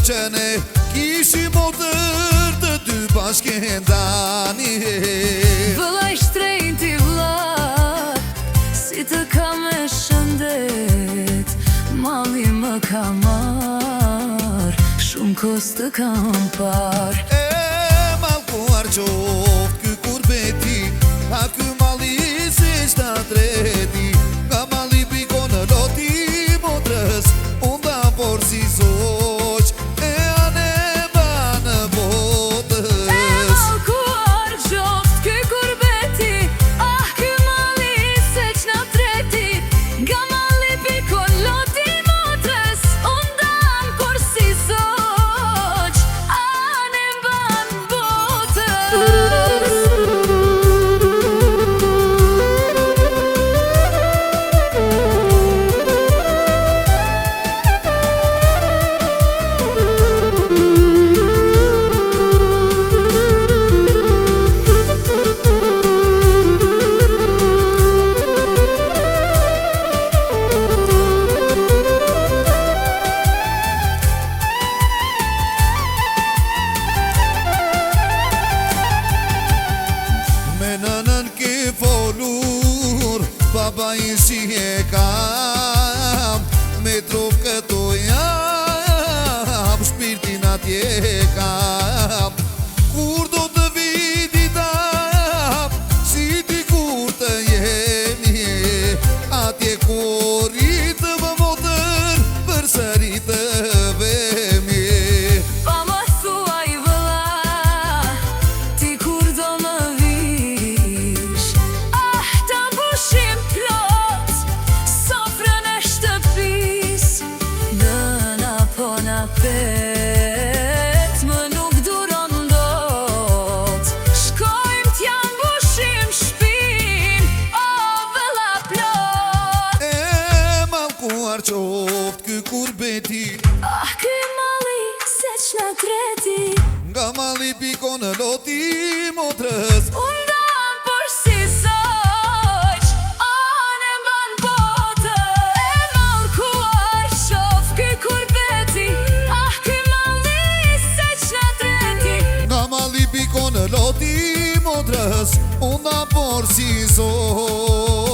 që ne kishim motër të dy bashkëndani. Vëllai shtrejti vlla, si të kam e shëndet, malli më ka marr, shumë kos të kam par. E malkuar qoft ky kurbeti, a ky malli se shta treti, nga malli piko në loti motrës, unë da por si zoq, e anë ba në botës. E malkuar qoft ky kurbeti, ah ky malli se qna treti, nga malli piko në loti motrës, unë dam por si zoq, anë ba në botës. Nënën ke folur, baba i si e kam, me trup këto jam, shpirtin atje kam. Kur do të viti tam, si ti kur të jemi, atje kur rritë më motër, për sëri të vemi. Pa më thuaj vëlla, ti kur do më vish, ah ta pushim plot, sofrën e shtëpis, nëna po na pet, më nuk duron dot, shkojmë t'ja mbushim shpin, o vëlla plot. E malkuar qoft ky kurbeti, Ah ky malli se qna treti, nga malli piko në loti motrës, unë dam por si zoq, anë ban botë. E malkuar qoft ky kurbeti, ah ky malli se qna treti, nga malli piko në loti motrës, unë da por si zoq.